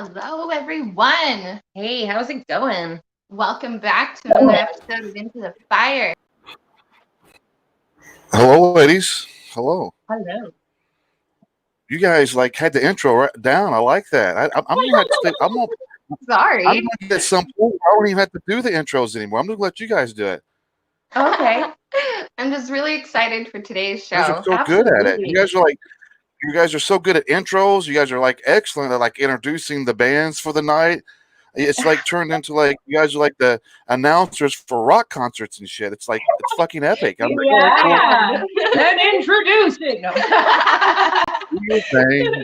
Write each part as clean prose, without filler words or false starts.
Hello, everyone. Hey, how's it going? Welcome back to another episode of Into the Fire. Hello, ladies. Hello. Hello. You guys like had the intro right down. I like that. I'm gonna have to stay. I'm Sorry. gonna get some point. I don't even have to do the intros anymore. I'm gonna let you guys do it. Okay. I'm just really excited for today's You guys are show. so good at it. Absolutely. You guys are so good at intros. You guys are like excellent at like introducing the bands for the night. It's like turned into like you guys are like the announcers for rock concerts and shit. It's fucking epic. I'm like, Yeah. And introducing. No.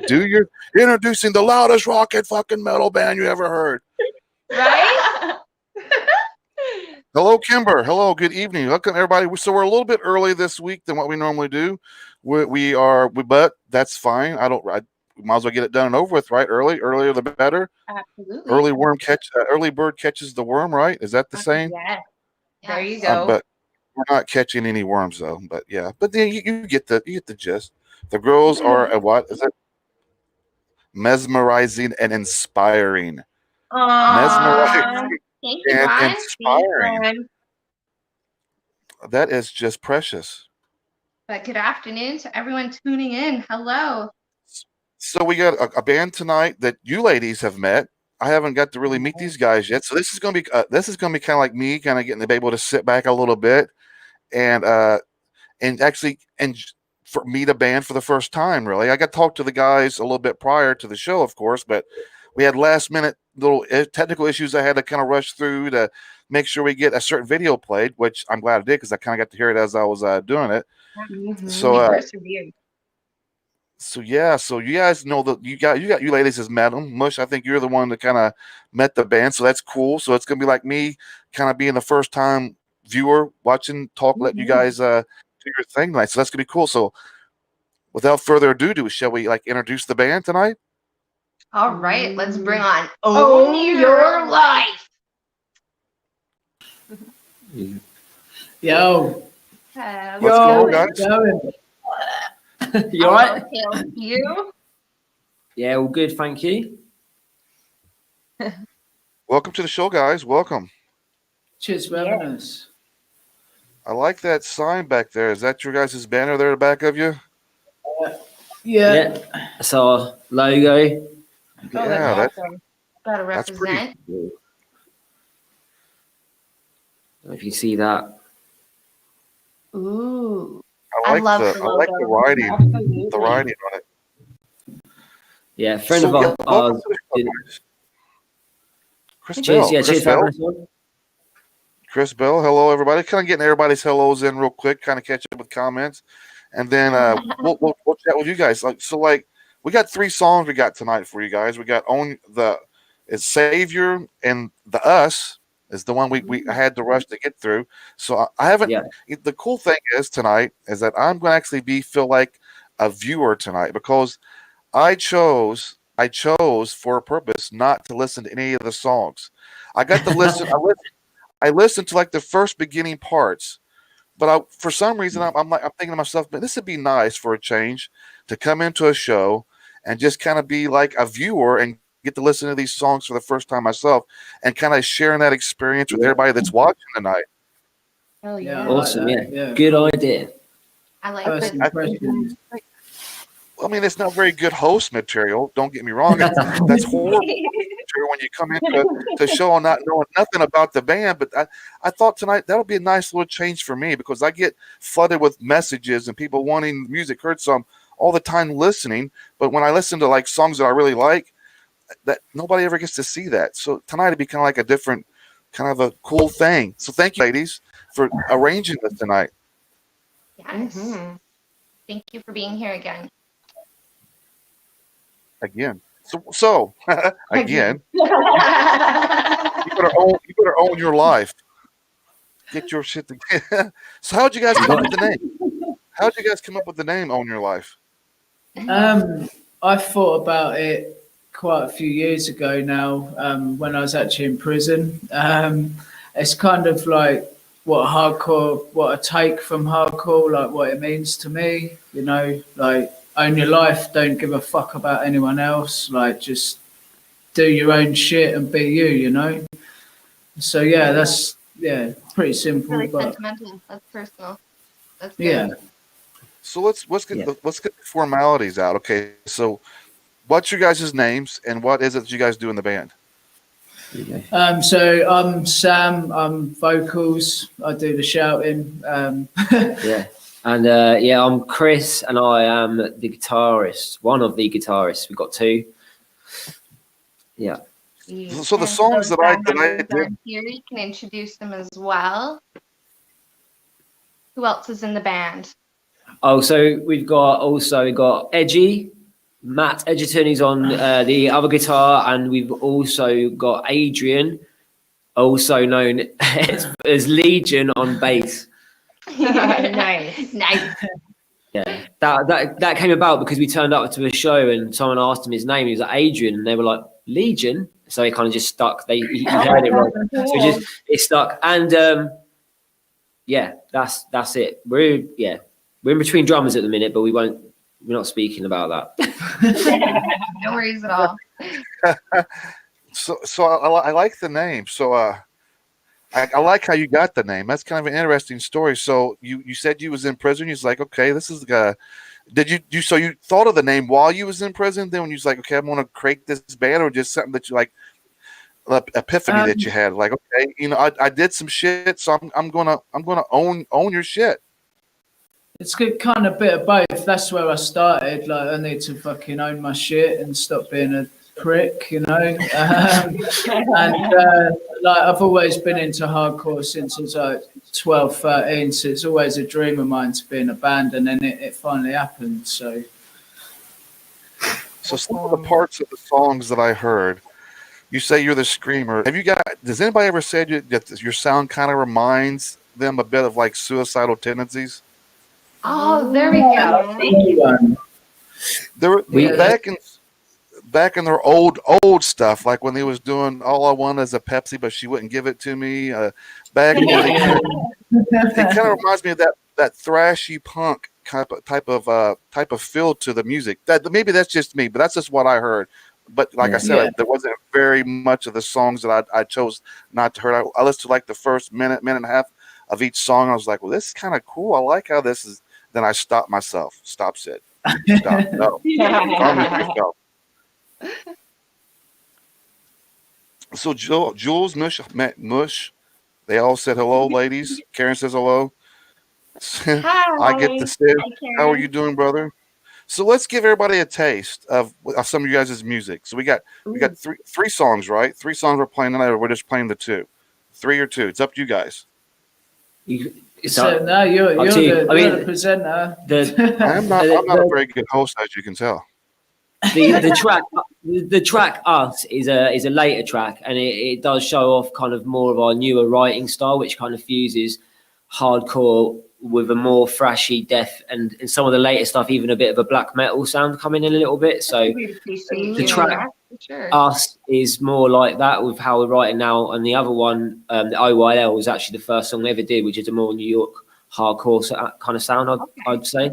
do your thing. Introducing the loudest rock and fucking metal band you ever heard. Right? Hello, Kimber. Hello, good evening. Welcome, everybody. So we're a little bit early this week than what we normally do. But that's fine. We might as well get it done and over with, right? Earlier the better. Absolutely. Early bird catches the worm, right? Is that the saying? Yes. There you Yes. go. But we're not catching any worms though. But yeah, but then you get the gist. The girls are what is it? Mesmerizing and inspiring. Mesmerizing Thank you, and Ron. inspiring. That is just precious. But good afternoon to everyone tuning in. Hello. So we got a band tonight that you ladies have met. I haven't got to really meet these guys yet. So this is gonna be kind of like me kind of getting to be able to sit back a little bit and actually for meet a band for the first time. Really, I got to talk to the guys a little bit prior to the show, of course, but we had last minute little technical issues I had to kind of rush through to make sure we get a certain video played, which I'm glad I did because I kind of got to hear it as I was doing it. Mhm. So You persevered. So yeah, so you guys know that you ladies has met them. Mush, I think you're the one that kind of met the band, so that's cool. So it's gonna be like me kind of being the first time viewer watching talk, letting you guys do your thing tonight. So that's gonna be cool. So without further ado, shall we like introduce the band tonight? All right, let's bring on Own Your Life. Yo, Let's go, guys. going. You alright? You? Yeah, all good, thank you. Welcome to the show, guys. Welcome. Cheers for having us. I like that sign back there. Is that your guys' banner there at the back of you? Yeah. That's our logo. Yeah, that's awesome. Gotta that's pretty- represent. I don't know if you see that. Ooh. I love like the the writing. Absolutely. The writing on it. Yeah, a friend of welcome ours. to the show, guys. Chris Cheers, Bell. yeah, Chris cheers for Bell. having us on. Chris Bell, hello everybody. Kind of getting everybody's hellos in real quick, kind of catch up with comments, and then we'll chat with you guys. Like we got 3 songs we got tonight for you guys. We got it's Savior and the Us is the one we had to rush to get through. So I haven't. Yeah. The cool thing is tonight is that I'm going to actually feel like a viewer tonight because I chose for a purpose not to listen to any of the songs. I got to listen. I listened to like the first beginning parts, but for some reason I'm thinking to myself, but this would be nice for a change to come into a show and just kind of be like a viewer and get to listen to these songs for the first time myself and kind of sharing that experience with everybody that's watching tonight. Hell Yeah, yeah. Awesome, like that, yeah. yeah. Good idea. I like First this. impressions. I mean, it's not very good host material. Don't get me wrong. That's horrible material when you come into the show and not knowing nothing about the band. But I thought tonight that'll be a nice little change for me because I get flooded with messages and people wanting music heard, so I'm all the time listening. But when I listen to like songs that I really like, that nobody ever gets to see that. So tonight it'd be kind of like a different, kind of a cool thing. So thank you, ladies, for arranging this tonight. Yes. Mhm. Thank you for being here again. Again. So again, you better own your life. Get your shit together. So how'd you guys come up with the name? How'd you guys come up with the name Own Your Life? I thought about it quite a few years ago now, when I was actually in prison. It's kind of like what I take from hardcore, like what it means to me, you know, like own your life, don't give a fuck about anyone else, like just do your own shit and be you, you know. So yeah, that's pretty simple, Really but sentimental. That's personal. That's good. yeah. So let's get the formalities out. Okay, so what's your guys' names and what is it that you guys do in the band? So I'm Sam. I'm vocals. I do the shouting. Yeah. And I'm Chris, and I am the guitarist, one of the guitarists. We've got two. Yeah. So the songs that I did here, you can introduce them as well. Who else is in the band? Oh, so we've got Edgy, Matt Edgerton is on the other guitar, and we've also got Adrian, also known as Legion, on bass. Nice. Yeah, that came about because we turned up to a show and someone asked him his name. He was like Adrian, and they were like Legion, so it kind of just stuck. He heard it wrong, so it stuck. And that's it. We're in between drummers at the minute, but we're not speaking about that. No worries at all. So I like the name. So I like how you got the name. That's kind of an interesting story. So you said you was in prison. You was like, okay, this is did you so you thought of the name while you was in prison? Then when you was like, okay, I'm gonna create this band, or just something that you like, epiphany that you had, like, okay, you know, I did some shit, so I'm gonna own your shit. It's good, kind of bit of both. That's where I started. Like, I need to fucking own my shit and stop being a prick, you know. Like, I've always been into hardcore since I was like 12, 13. So it's always a dream of mine to be in a band, and then it finally happened. So some of the parts of the songs that I heard, you say you're the screamer. Does anybody ever say that your sound kind of reminds them a bit of like Suicidal Tendencies? Oh, there we go. Thank you. Back in their old stuff, like when they was doing All I Want Is a Pepsi, but she wouldn't give it to me. Back when it kind of reminds me of that thrashy punk type of feel to the music. That maybe that's just me, but that's just what I heard. But like I said, there wasn't very much of the songs that I chose not to hear. I listened to like the first minute and a half of each song. I was like, well, this is kind of cool. I like how this is. Then I stopped myself. Stop, Sid. Stop. No. Calm yourself. So Jules, Mush, they all said hello, ladies. Karen says hello. Hi. I get to Sid. Hi, Karen. How are you doing, brother? So let's give everybody a taste of some of you guys' music. So we got three songs, right? 3 songs we're playing tonight, or we're just playing the 2. 3 or 2. It's up to you guys. So now you're the presenter. I'm not a very good host, as you can tell. The track Us is a later track, and it does show off kind of more of our newer writing style, which kind of fuses hardcore with a more thrashy death, and some of the later stuff, even a bit of a black metal sound coming in a little bit. So the track Us is more like that with how we're writing now, and the other one, the OYL, was actually the first song we ever did, which is a more New York hardcore kind of sound, I'd say.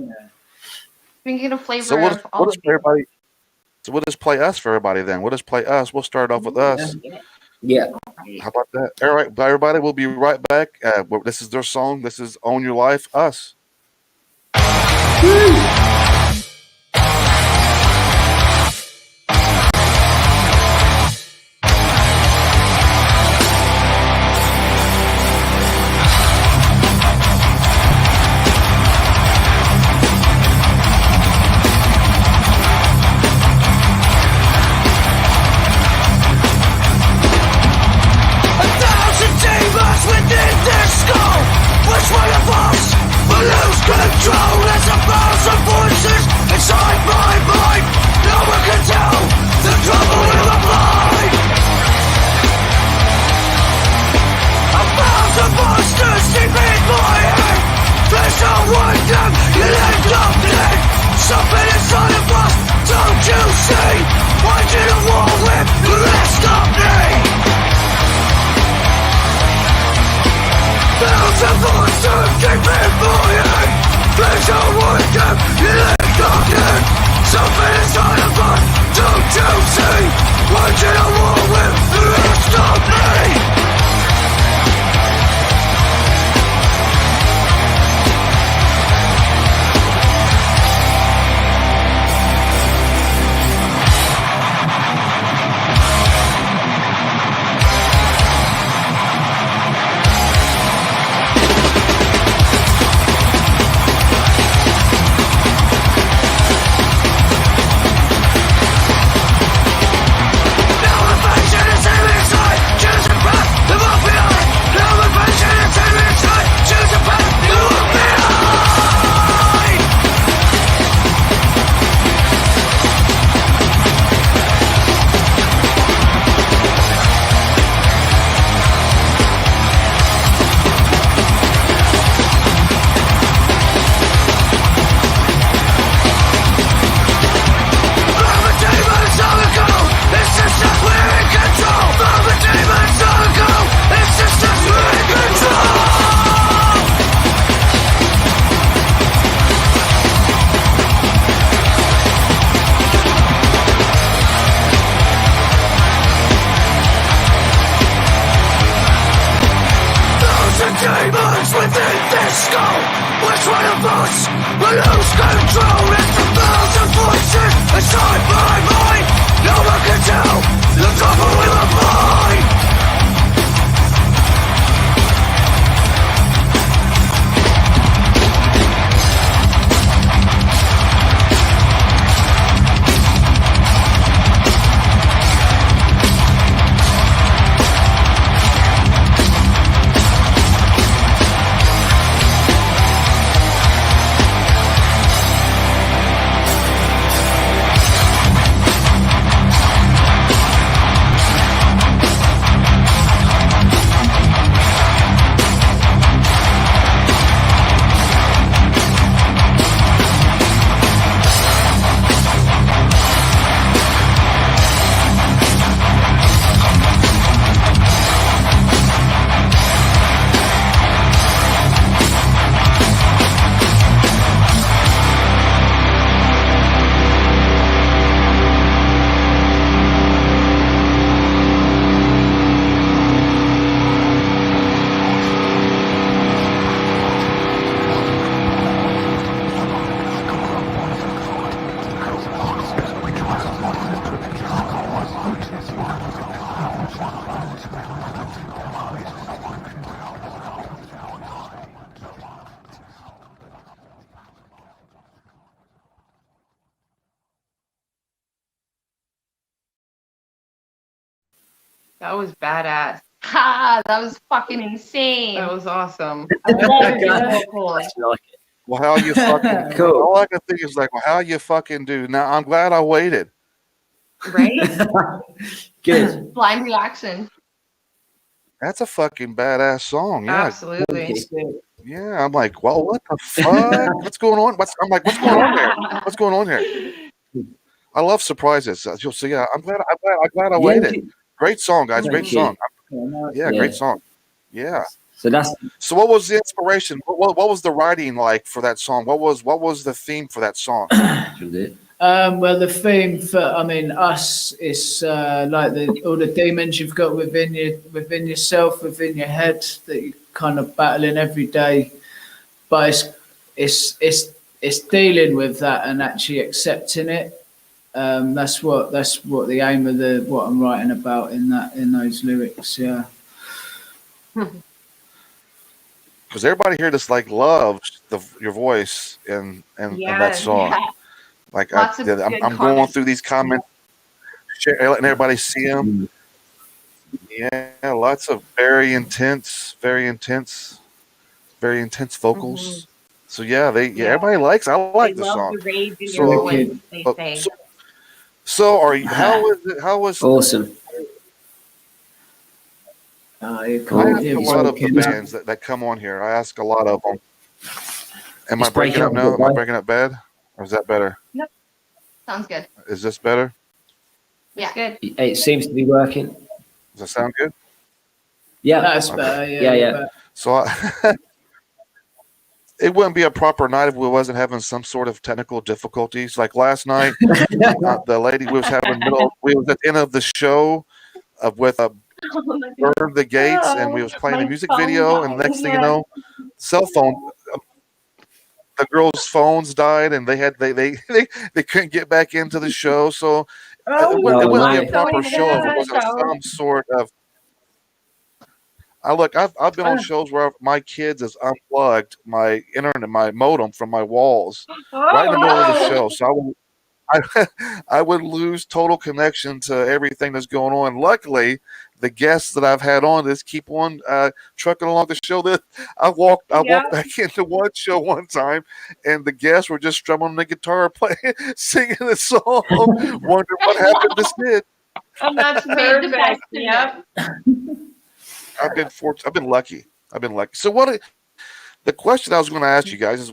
We can get a flavor So of all of you. So we'll just play Us for everybody then. We'll just play Us. We'll start off with Us. Yeah. How about that? All right, bye everybody. We'll be right back. This is their song. This is Own Your Life, Us. waging a war with the rest of me. Demons within this skull. Which one of us will lose control? It's the thousand voices inside my mind. No one can tell the trouble with my mind. That was badass. Ha! That was fucking insane. That was awesome. I love your Okay. vocals. Like it. Well, how you fucking Cool. all I can think is like, well, how you fucking do. Now I'm glad I waited. Right? Good. Blind reaction. That's a fucking badass song. Yeah. Absolutely. Yeah. I'm like, well, what the fuck? What's going on? What's going on here? What's going on here? I love surprises. So yeah, I'm glad I waited. Great song, guys. Great Thank you. song. Yeah, Yeah, great song. Yeah. So that's So what was the inspiration? What was the writing like for that song? What was the theme for that song? Well, the theme for, I mean, us is like all the demons you've got within yourself, within your head that you're kind of battling every day. But it's dealing with that and actually accepting it. That's what the aim of what I'm writing about in those lyrics. Yeah. Because everybody here just like loves your voice in that song. Yeah. Like Lots of good I'm going comments. through these comments, letting everybody see them. Yeah, lots of very intense vocals. Mhm. So yeah, Yeah. everybody likes. I like They the love song. the rage in So- your voice, they But- say. So are you? How was it? How was? awesome. You I can't ask hear a me lot of the talking. bands that come on here. I ask a lot of them. Am I It's breaking breaking up up a now? bit, Am I right? breaking up bad? Or is that better? Sounds good. Is this better? Yeah. Good. It seems to be working. Does that sound good? Yeah. That's Okay. better. Yeah. Yeah, yeah. better. So it wouldn't be a proper night if we wasn't having some sort of technical difficulties. Like last night, the lady we was we was at the end of the show with Burn the Gates, and we was playing a music video, and the next thing you know, cell phone. The girls' phones died, and they couldn't get back into the show. So it wouldn't be a proper show if it wasn't some sort of. I've been on shows where my kids has unplugged my internet, my modem from my walls right in the middle of the show. So I would lose total connection to everything that's going on. Luckily, the guests that I've had on this keep on trucking along the show. That I walked back into one show one time, and the guests were just strumming the guitar, playing, singing the song. Wondering what happened to Sid. And that's made the best. Yep. I've been lucky. So the question I was going to ask you guys is,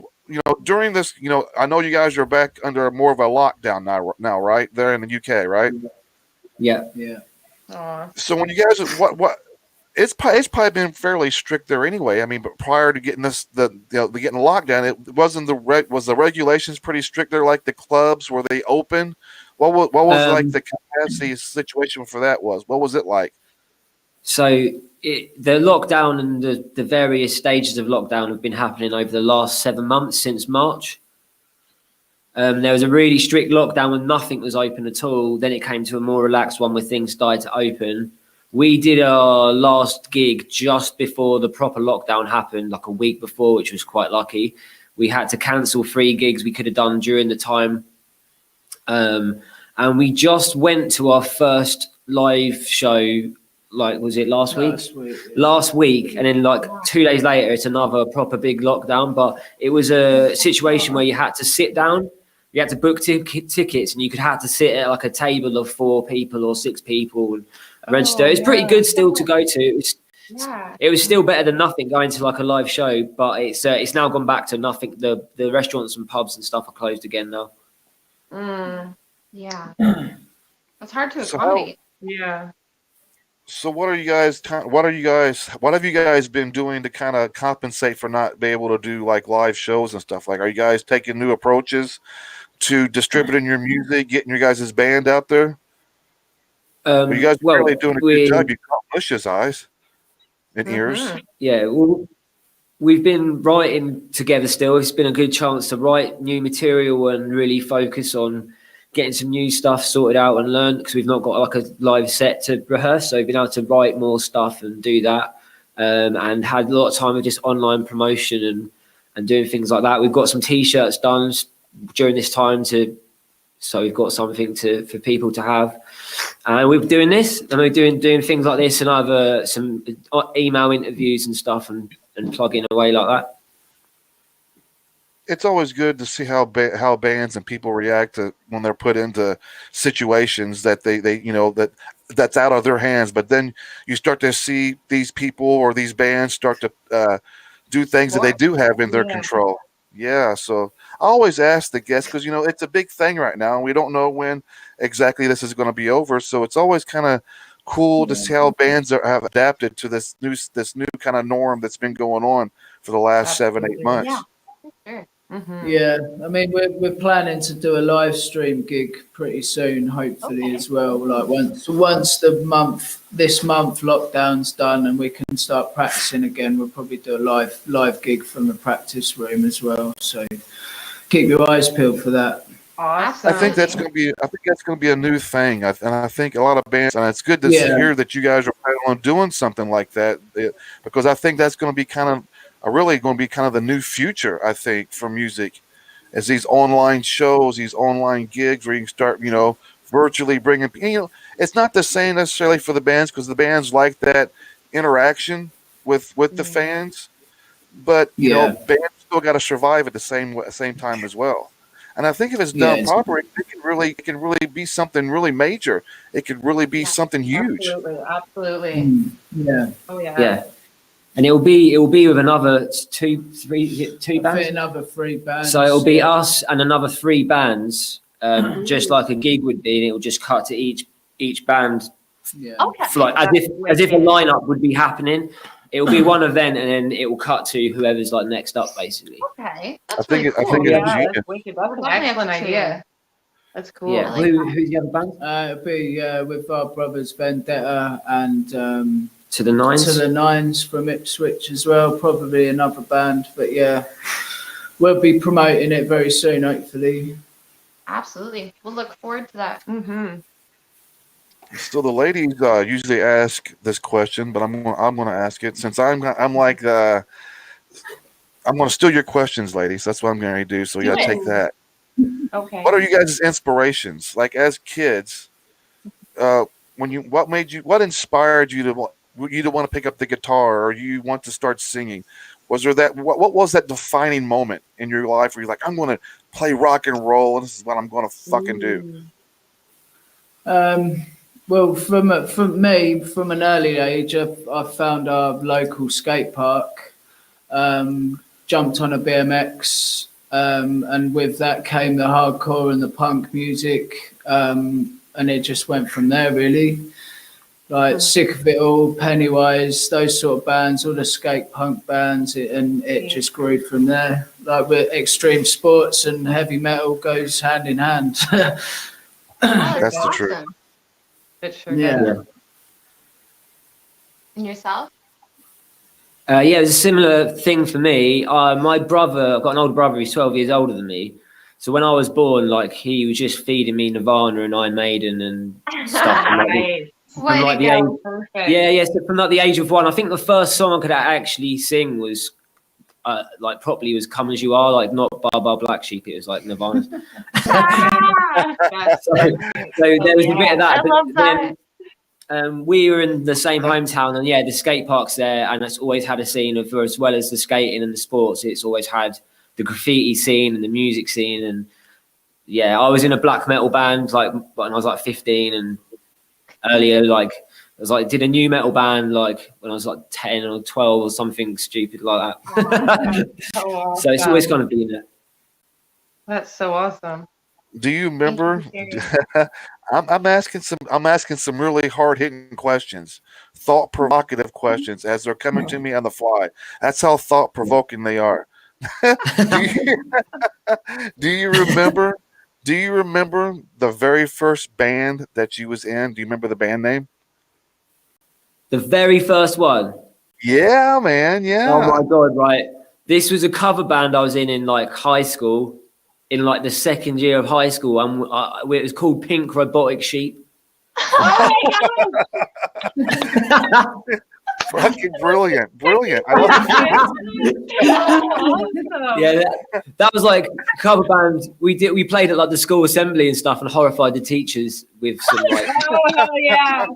during this, I know you guys are back under more of a lockdown now, right? There in the UK, right? Yeah. So when you guys, it's probably been fairly strict there anyway. I mean, but prior to getting getting lockdown, it wasn't was the regulations pretty strict there? Like the clubs, were they open? What was like the capacity situation for that was? What was it like? So the lockdown and the various stages of lockdown have been happening over the last 7 months since March. There was a really strict lockdown when nothing was open at all. Then it came to a more relaxed one where things started to open. We did our last gig just before the proper lockdown happened, like a week before, which was quite lucky. We had to cancel 3 gigs we could have done during the time. And we just went to our first live show. Like, was it last week? Last week, and then like 2 days later, it's another proper big lockdown. But it was a situation where you had to sit down, you had to book tickets, and you could have to sit at like a table of 4 people or 6 people and register. It's pretty good still to go to. It was still better than nothing going to like a live show, but it's now gone back to nothing. The restaurants and pubs and stuff are closed again now. Yeah, it's hard to accommodate. Yeah. So what have you guys been doing to kind of compensate for not being able to do like live shows and stuff? Like, are you guys taking new approaches to distributing your music, getting your guys' band out there? Are you guys really doing a good job? You caught Bush's eyes and ears. Yeah, well, we've been writing together still. It's been a good chance to write new material and really focus on getting some new stuff sorted out and learn, because we've not got like a live set to rehearse. So we've been able to write more stuff and do that, and had a lot of time with just online promotion and doing things like that. We've got some T-shirts done during this time so we've got something for people to have. And we're doing this, and we're doing things like this and some email interviews and stuff and plugging away like that. It's always good to see how bands and people react to when they're put into situations that they that's out of their hands. But then you start to see these people or these bands start to do things that they do have in their control. Yeah. So I always ask the guests, because it's a big thing right now, and we don't know when exactly this is going to be over. So it's always kind of cool to see how bands have adapted to this new kind of norm that's been going on for the last 7-8 months. Yeah. Yeah, I mean, we're planning to do a live stream gig pretty soon, hopefully as well. Like once this month lockdown's done and we can start practicing again, we'll probably do a live gig from the practice room as well. So keep your eyes peeled for that. Awesome. I think that's going to be a new thing, and I think a lot of bands, and it's good to hear that you guys are planning on doing something like that, because I think that's going to be really going to be kind of the new future, I think, for music, as these online shows, these online gigs where you can start, virtually bringing, it's not the same necessarily for the bands, because the bands like that interaction with the fans, but bands still got to survive at the same time as well. And I think if it's done properly, it can really be something really major. It could really be something huge. Absolutely. Yeah. Oh yeah. Yeah. And it'll be with another two bands. Another 3 bands. So it'll be us and another 3 bands, just like a gig would be, and it'll just cut to each band. Yeah. Okay. Like, as if a lineup would be happening, it'll be one event, and then it will cut to whoever's like next up, basically. Okay. I That's think really it, I cool. think it's Yeah, genius. that's wicked. That's an Definitely excellent have to idea. That's cool. Yeah. like Who's the other band? It'll be with our brothers Vendetta and To the Nines. To the Nines from Ipswich as well. Probably another band, but yeah, we'll be promoting it very soon, hopefully. Absolutely. We'll look forward to that. Mm-hmm. So the ladies usually ask this question, but I'm going to ask it since I'm like I'm going to steal your questions, ladies. That's what I'm going to do. So you got to take that. Okay. What are you guys' inspirations? Like as kids, what inspired you to want to pick up the guitar or you want to start singing? Was there that what was that defining moment in your life where you're like, I'm going to play rock and roll and this is what I'm going to fucking do? Well, from me, from an early age, I found our local skate park, jumped on a BMX, and with that came the hardcore and the punk music, and it just went from there, really. Like Sick of It All, Pennywise, those sort of bands, all the skate punk bands, and it just grew from there. Like with extreme sports and heavy metal goes hand in hand. That's the truth. Awesome. It sure Yeah. does. And yourself? Yeah, it was a similar thing for me. My brother, I've got an older brother, he's 12 years older than me. So when I was born, like he was just feeding me Nirvana and Iron Maiden and stuff. Nice. Way like to the go. age- Perfect. Yeah. So from like the age of 1, I think the first song I could actually sing was like properly was "Come as You Are," like not "Bar Bar Black Sheep." It was like Nirvana. That's So there was a bit of that. I love but then, we were in the same hometown, and yeah, the skate park's there, and it's always had a scene of, as well as the skating and the sports, it's always had the graffiti scene and the music scene. And yeah, I was in a black metal band like when I was like 15, and earlier like I was like did a new metal band like when I was like 10 or 12 or something stupid like that. So it's always kind of been there. That's so awesome. Do you remember? Thank you for I'm asking some really hard hitting questions, thought provocative questions as they're coming to me on the fly. That's how thought provoking they are. Do you remember? Do you remember the very first band that you was in? Do you remember the band name? The very first one. Yeah, man. Yeah. Oh my god! Right, this was a cover band I was in like high school, in like the second year of high school, and it was called Pink Robotic Sheep. Fucking brilliant, brilliant. I love it. Yeah, that was like a cover band. We played at like the school assembly and stuff, and horrified the teachers with some like. Oh, yeah.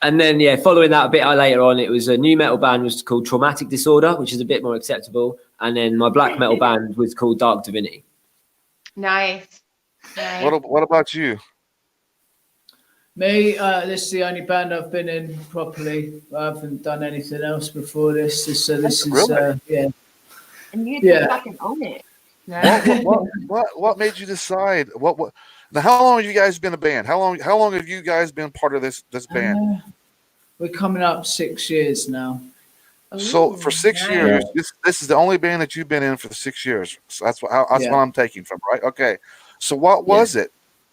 And then yeah, following that a bit later on, it was a new metal band was called Traumatic Disorder, which is a bit more acceptable. And then my black metal band was called Dark Divinity. Nice. Nice. What about you? Me, this is the only band I've been in properly. I haven't done anything else before this. This is Really? yeah. And you Yeah. fucking own it. What made you decide? What? Now, how long have you guys been a band? How long have you guys been part of this band? We're coming up 6 years now. So for 6 nice. years, this is the only band that you've been in for 6 years. So that's what Yeah. I'm taking from, right? Okay. So what was it?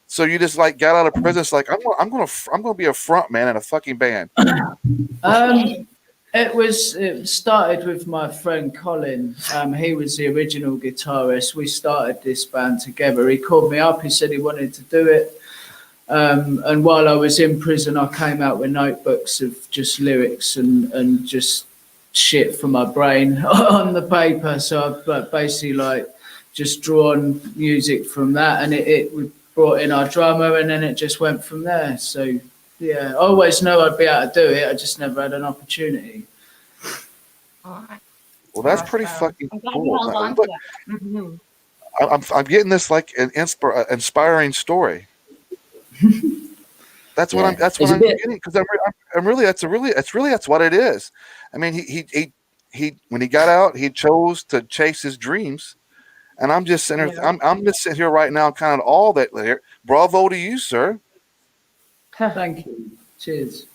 So you just like got out of prison. It's like I'm gonna be a front man in a fucking band. It started with my friend Colin. He was the original guitarist. We started this band together. He called me up. He said he wanted to do it. And while I was in prison, I came out with notebooks of just lyrics and just shit from my brain on the paper. So I've basically like just drawn music from that, and we brought in our drummer, and then it just went from there. So yeah, I always knew I'd be able to do it. I just never had an opportunity. Well, that's pretty fucking I'm glad you cool. held on Look, to that. Mhm. I'm getting this like an inspiring story. That's what I'm It's a I'm bit- getting, because I'm really that's what it is. I mean, he when he got out, he chose to chase his dreams, and I'm just sitting here, I'm just sitting here right now, kind of all that there. Bravo to you, sir. Thank you. Cheers.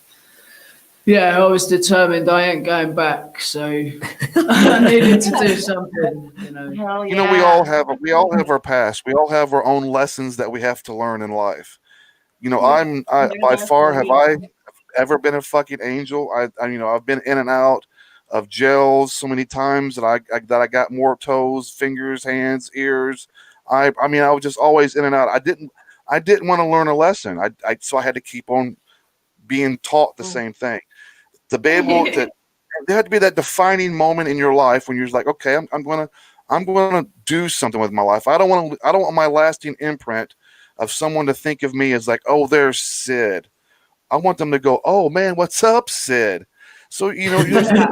Yeah, I was determined I ain't going back, so I needed to do something, you know. Hell You know, yeah. we all have our past. We all have our own lessons that we have to learn in life. You know, Yeah. by far have I ever been a fucking angel. I you know, I've been in and out of jails so many times that I got more toes, fingers, hands, ears. I mean, I was just always in and out. I didn't want to learn a lesson. So I had to keep on being taught the same thing. To be able to, there had to be that defining moment in your life when you're just like, okay, I'm gonna do something with my life. I don't want my lasting imprint of someone to think of me as like, oh, there's Sid. I want them to go, oh man, what's up, Sid? So you know, Yeah.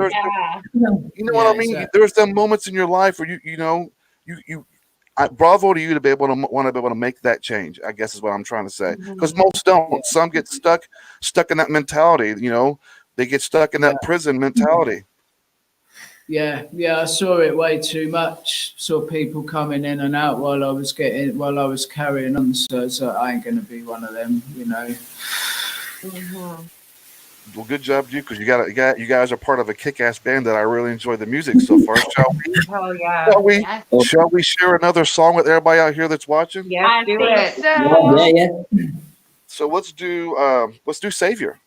you know what I mean. Exactly. There's some moments in your life where bravo to you to be able to want to be able to make that change. I guess is what I'm trying to say. Because most don't. Some get stuck in that mentality. You know, they get stuck in that prison mentality. Yeah, I saw it way too much. Saw people coming in and out while I was carrying on. So it's like, I ain't gonna be one of them, you know. Well, good job, you, because you guys are part of a kick-ass band that I really enjoy the music so far. Hell yeah. Shall we share another song with everybody out here that's watching? Yes, I do think it. so. Yeah. So let's do Savior.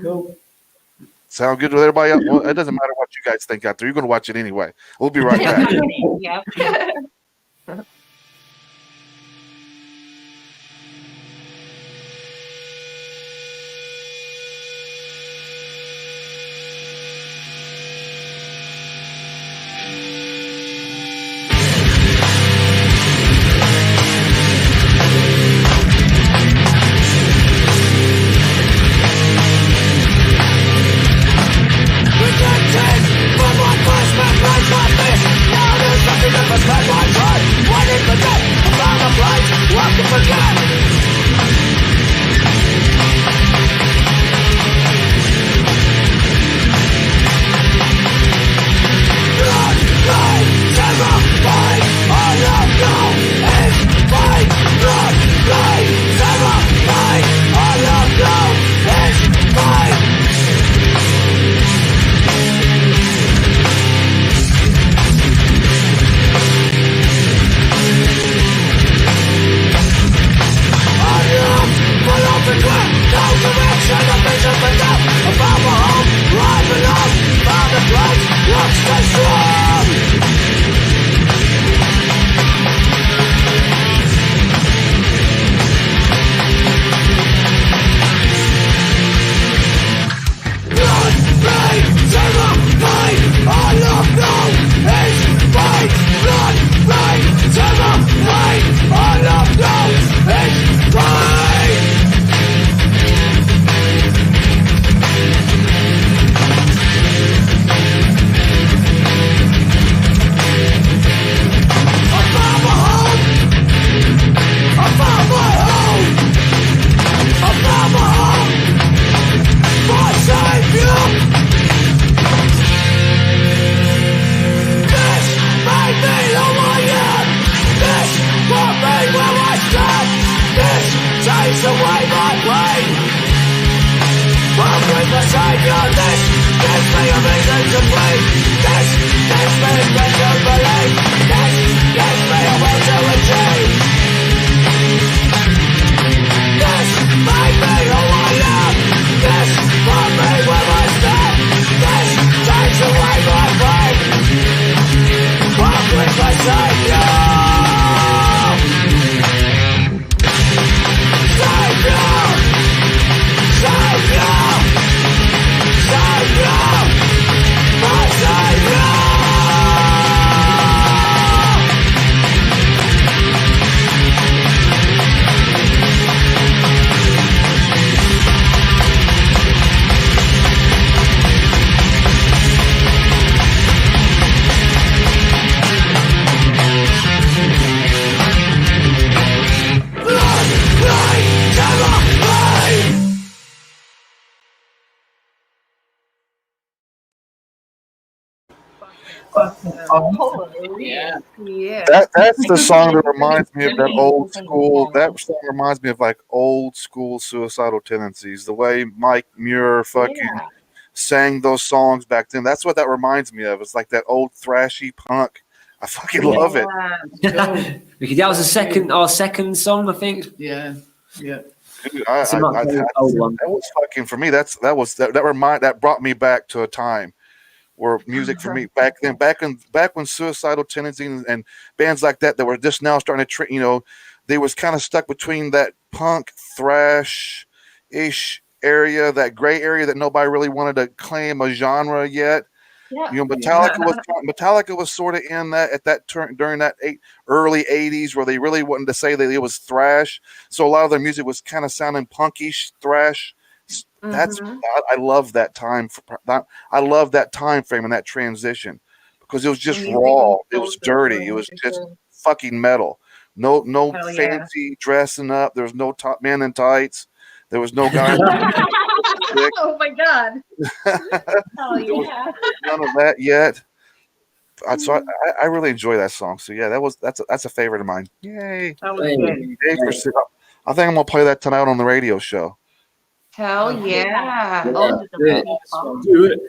Cool. Sound good with everybody else? Well, it doesn't matter what you guys think out there. You're going to watch it anyway. We'll be right back. Yep. Savior, my Savior. Yeah. Yeah. That's the song that reminds me of that old school. That song reminds me of like old school Suicidal Tendencies. The way Mike Muir fucking sang those songs back then. That's what that reminds me of. It's like that old thrashy punk. I fucking love it. That was our second song, I think. Yeah. Dude, It's a much old one. that was fucking for me. That brought me back to a time where music for me back when Suicidal Tendencies and bands like that were just now starting to they was kind of stuck between that punk thrash ish area, that gray area that nobody really wanted to claim a genre yet. Yeah. Metallica was sort of in that at that turn during that early 80s where they really wanted to say that it was thrash. So a lot of their music was kind of sounding punkish thrash. I love that time. I love that time frame and that transition because it was just raw. It was dirty. It was just fucking metal. No fancy dressing up. There was no top man in tights. There was no guy. Oh my God. None of that yet. So I really enjoy that song. So yeah, that's a favorite of mine. Yay! I think I'm gonna play that tonight on the radio show. Hell yeah. Do it.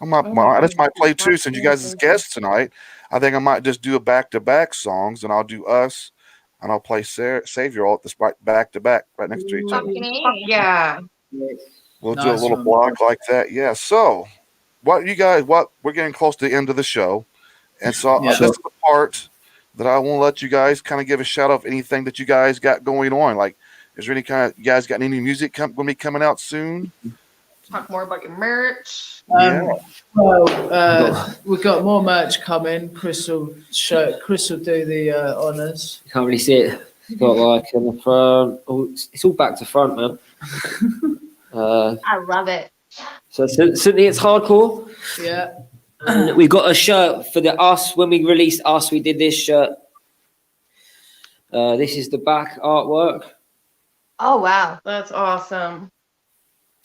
I just might play two since you guys is guests tonight. I think I might just do a back-to-back songs, and I'll do Us, and I'll play Savior all at this back-to-back right next to each other. Yeah. We'll do a little block like that. Yeah. So, we're getting close to the end of the show, and so this is the part that I want to let you guys kind of give a shout out of anything that you guys got going on. Like, is there any you guys got any music going to be coming out soon? Talk more about your merch. Well, we've got more merch coming. Chris will do the honors. You can't really see it. It's got like in the front. Oh, it's all back to front, man. I love it. So Sydney, it's hardcore. Yeah. And we got a shirt for the Us. When we released Us, we did this shirt. This is the back artwork. Oh wow, that's awesome.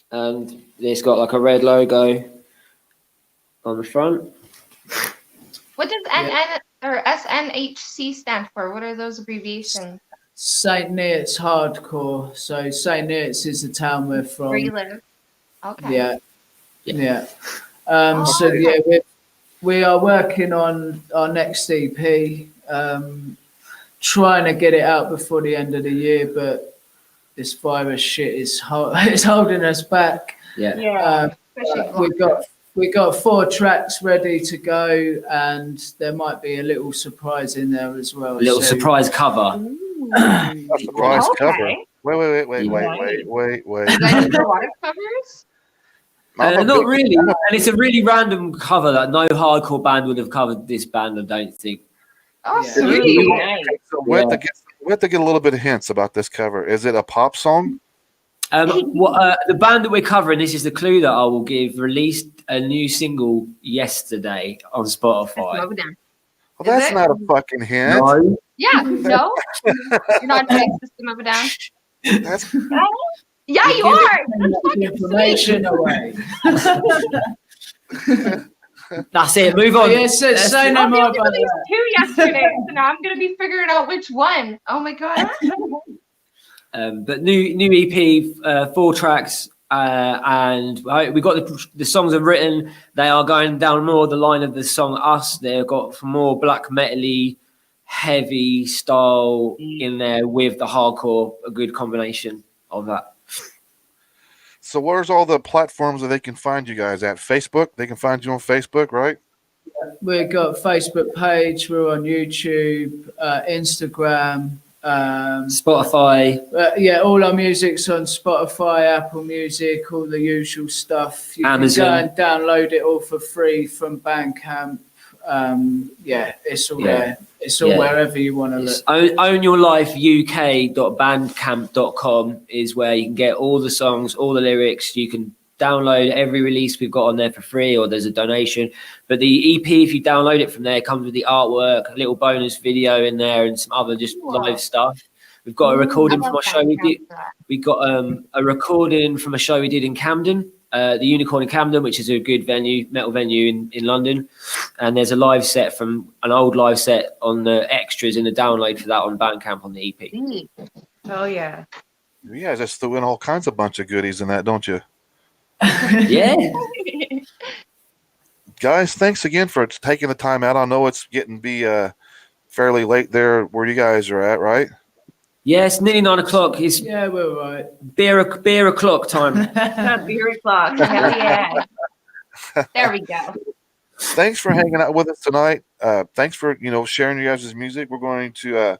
And it's got like a red logo on the front. What does NN or SNHC stand for? What are those abbreviations? St. Neots Hardcore. So St. Neots is the town we're from. Where you live? Okay. Yeah. So yeah, we are working on our next EP. Trying to get it out before the end of the year, but this virus shit is holding us back. Yeah. We got 4 tracks ready to go, and there might be a little surprise in there as well. A little surprise cover. A surprise cover. Wait. You guys do a lot of covers? Not really. And it's a really random cover that no hardcore band would have covered this band, I don't think. Oh, Yeah. sweet. So we have to get a little bit of hints about this cover. Is it a pop song? The band that we're covering, this is the clue that I will give, released a new single yesterday on Spotify. Slow down. Well, that's not a fucking hint. No. Yeah, no. You're not doing System of a Down. That's Yeah, you are. Information away. That's it. Move on. Yes, say no more about Released that. 2 yesterday, so now I'm gonna be figuring out which one. Oh my god. But new EP, 4 tracks, and we got the songs are written. They are going down more the line of the song Us. They've got more black metal-y, heavy style in there with the hardcore, a good combination of that. So where's all the platforms that they can find you guys at? Facebook? They can find you on Facebook, right? We've got a Facebook page. We're on YouTube, Instagram, Spotify. All our music's on Spotify, Apple Music, all the usual stuff. You Amazon. can go and download it all for free from Bandcamp. It's all there. It's all wherever you want to look. ownyourlifeuk.bandcamp.com is where you can get all the songs, all the lyrics. You can download every release we've got on there for free, or there's a donation. But the EP, if you download it from there, comes with the artwork, a little bonus video in there, and some other just live stuff. We've got a recording from our show we did. We got a recording from a show we did in Camden the Unicorn in Camden, which is a good metal venue in London. And there's a live set from an old live set on the extras in the download for that on Bandcamp on the EP. Oh yeah. You guys just threw in all kinds of bunch of goodies in that, don't you? Yeah. Guys, thanks again for taking the time out. I know it's getting to be fairly late there where you guys are at, right? Yeah, it's nearly 9 o'clock. It's Yeah, we're right. beer o'clock time. Beer o'clock. Hell yeah. There we go. Thanks for hanging out with us tonight. Thanks for sharing your guys' music. We're going to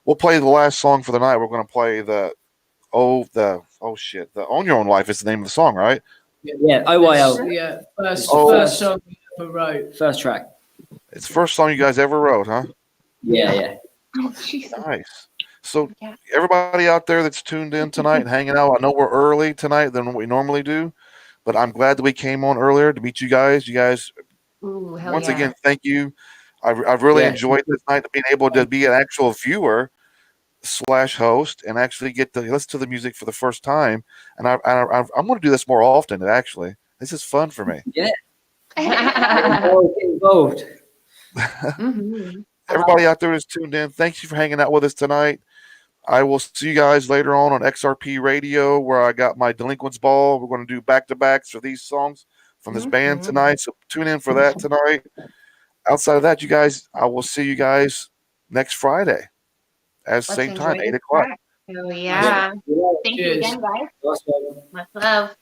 we'll play the last song for the night. We're going to play the Own Your Own Life is the name of the song, right? Yeah, OYL. Yeah, first song we ever wrote. First track. It's the first song you guys ever wrote, huh? Yeah. Oh, Jesus. Nice. So Yeah. everybody out there that's tuned in tonight and hanging out, I know we're early tonight than what we normally do, but I'm glad that we came on earlier to meet you guys. You guys, Ooh, hell once yeah. again, thank you. I've really Yeah. enjoyed this night of being able to be an actual viewer / host and actually get to listen to the music for the first time. And I'm going to do this more often. Actually, this is fun for me. Yeah. Get involved. Mhm. Everybody out there that's tuned in, thank you for hanging out with us tonight. I will see you guys later on XRP Radio, where I got my Delinquents Ball. We're going to do back-to-backs for these songs from this band tonight, so tune in for that tonight. Outside of that, you guys, I will see you guys next Friday at the Let's same time, enjoy 8 this o'clock. track. Hell yeah. Thank you Cheers. again, guys. Nice one. Much love.